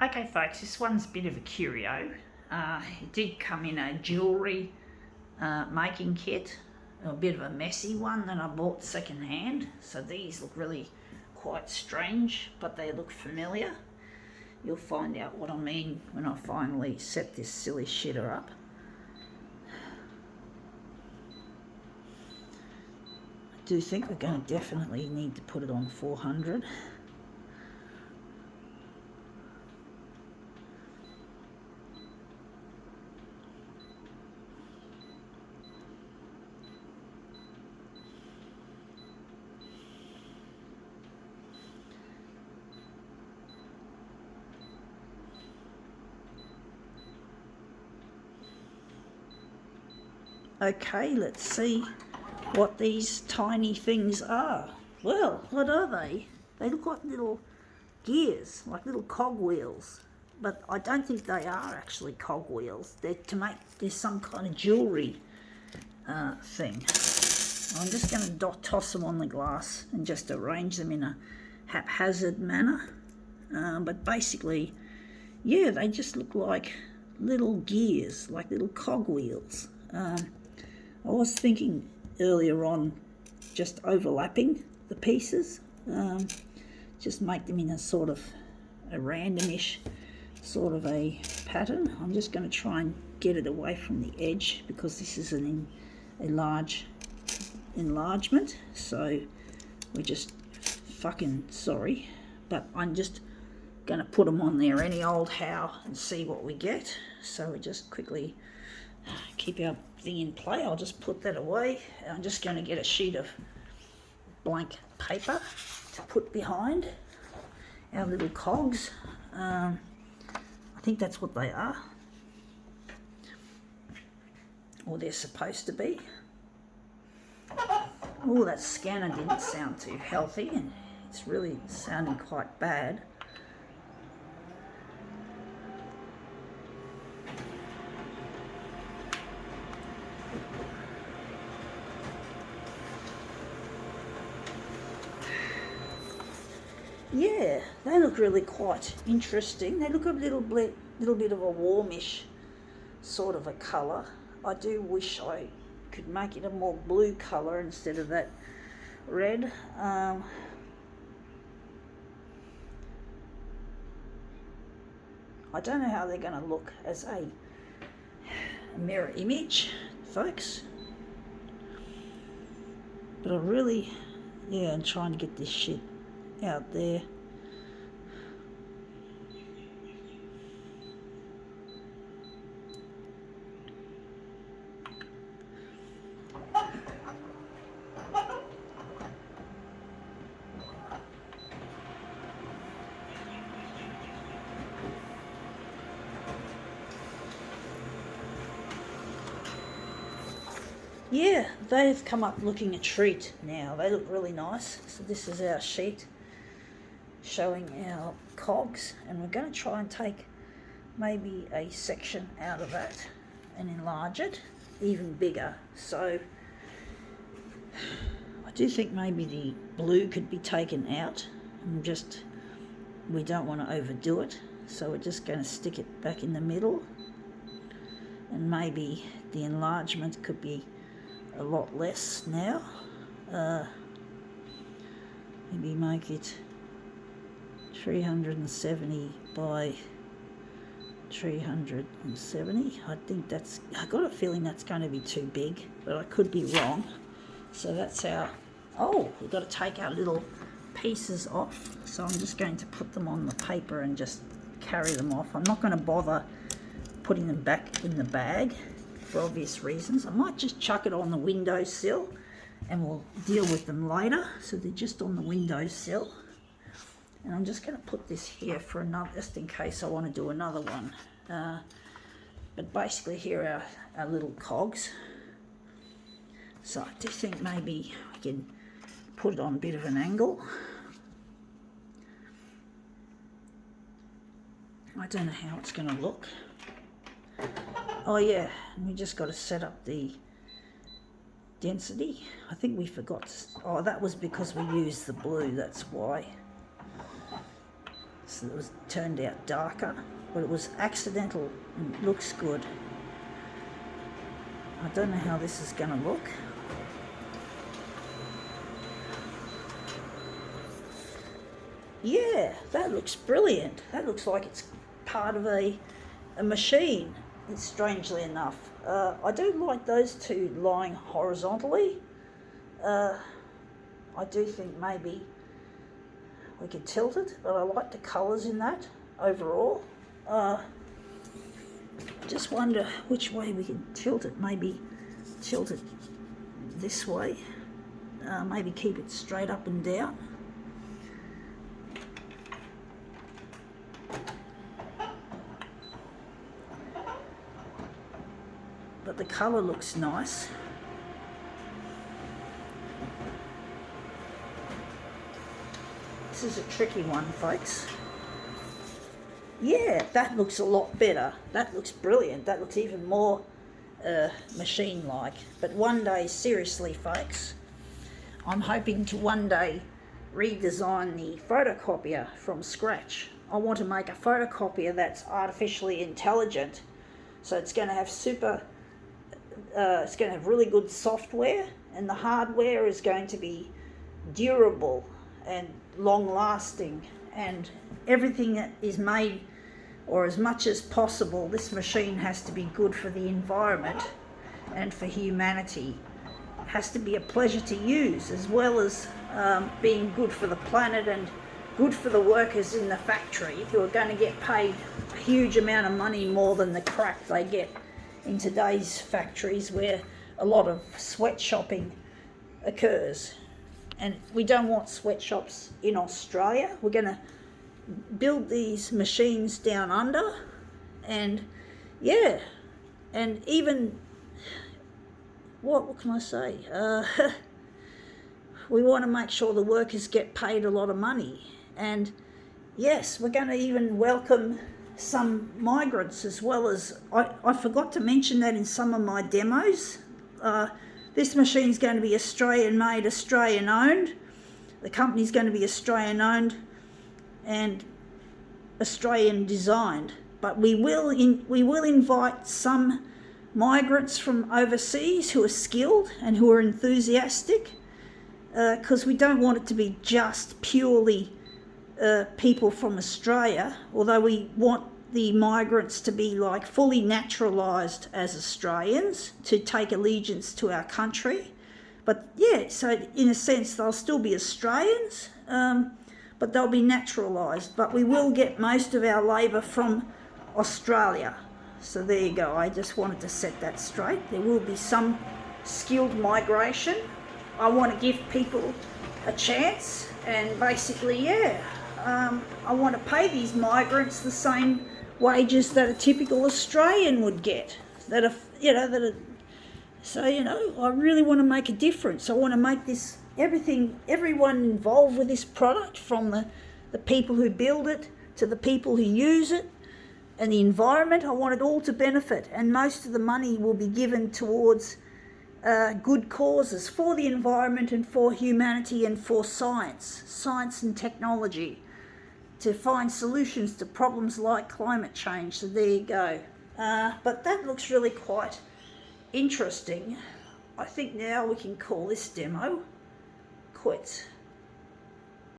Okay folks, this one's a bit of a curio. It did come in a jewellery making kit, a bit of a messy one that I bought second hand. So these look really quite strange, but they look familiar. You'll find out what I mean when I finally set this silly shitter up. I do think we're going to definitely need to put it on 400. Okay, let's see what these tiny things are. Well, what are they? They look like little gears, like little cogwheels, but I don't think they are actually cogwheels. They're to make, there's some kind of jewellery thing. I'm just going to toss them on the glass and just arrange them in a haphazard manner. But basically, yeah, they just look like little gears, like little cogwheels. I was thinking earlier on just overlapping the pieces, just make them in a sort of a randomish sort of a pattern. I'm just going to try and get it away from the edge because this is a large enlargement, so we're just fucking sorry, but I'm just going to put them on there any old how and see what we get. So we just quickly keep our thing in play. I'll just put that away. I'm just going to get a sheet of blank paper to put behind our little cogs. I think that's what they are, or they're supposed to be. Oh, that scanner didn't sound too healthy, and it's really sounding quite bad. Yeah, they look really quite interesting. They look a little bit of a warmish sort of a colour. I do wish I could make it a more blue colour instead of that red. I don't know how they're going to look as a mirror image, folks. But I really, yeah, I'm trying to get this shit out there. Yeah, they've come up looking a treat now. They look really nice. So this is our sheet showing our cogs, and we're going to try and take maybe a section out of that and enlarge it even bigger. So I do think maybe the blue could be taken out, and just, we don't want to overdo it, so we're just going to stick it back in the middle, and maybe the enlargement could be a lot less now. Maybe make it 370 by 370. I think that's, I got a feeling that's going to be too big, but I could be wrong. So that's our, oh, we've got to take our little pieces off. So I'm just going to put them on the paper and just carry them off. I'm not going to bother putting them back in the bag for obvious reasons. I might just chuck it on the windowsill and we'll deal with them later. So they're just on the windowsill. And I'm just going to put this here for another, just in case I want to do another one. But basically here are our little cogs. So I do think maybe I can put it on a bit of an angle. I don't know how it's going to look. Oh yeah, we just got to set up the density. I think we forgot. Oh, that was because we used the blue, that's why. nice that it was turned out darker, but it was accidental and it looks good. I don't know how this is going to look. Yeah, that looks brilliant. That looks like it's part of a machine, strangely enough. I do like those two lying horizontally. I do think maybe we could tilt it, but I like the colours in that overall. Just wonder which way we can tilt it. Maybe tilt it this way. Maybe keep it straight up and down. But the colour looks nice. This is a tricky one, folks. Yeah, that looks a lot better. That looks brilliant. That looks even more machine-like. But one day, seriously, folks, I'm hoping to one day redesign the photocopier from scratch. I want to make a photocopier that's artificially intelligent. So it's going to have it's going to have really good software, and the hardware is going to be durable and long-lasting, and everything that is made, or as much as possible, this machine has to be good for the environment and for humanity. It has to be a pleasure to use, as well as being good for the planet and good for the workers in the factory, who are going to get paid a huge amount of money, more than the crap they get in today's factories, where a lot of sweatshopping occurs. And we don't want sweatshops in Australia. We're going to build these machines down under, and yeah, and even, what can I say? We want to make sure the workers get paid a lot of money. And yes, we're going to even welcome some migrants, as well as, I forgot to mention that in some of my demos. This machine's going to be Australian made, Australian owned. The company's going to be Australian owned and Australian designed. But we will invite some migrants from overseas who are skilled and who are enthusiastic, because we don't want it to be just purely people from Australia, although we want the migrants to be like fully naturalised as Australians, to take allegiance to our country. But yeah, so in a sense they'll still be Australians, but they'll be naturalised. But we will get most of our labour from Australia. So there you go, I just wanted to set that straight. There will be some skilled migration. I want to give people a chance, and basically, yeah, I want to pay these migrants the same wages that a typical Australian would get. So I really want to make a difference. I want to make this, everyone involved with this product, from the people who build it to the people who use it and the environment, I want it all to benefit. And most of the money will be given towards good causes for the environment and for humanity and for science and technology, to find solutions to problems like climate change. So there you go. But that looks really quite interesting. I think now we can call this demo quits.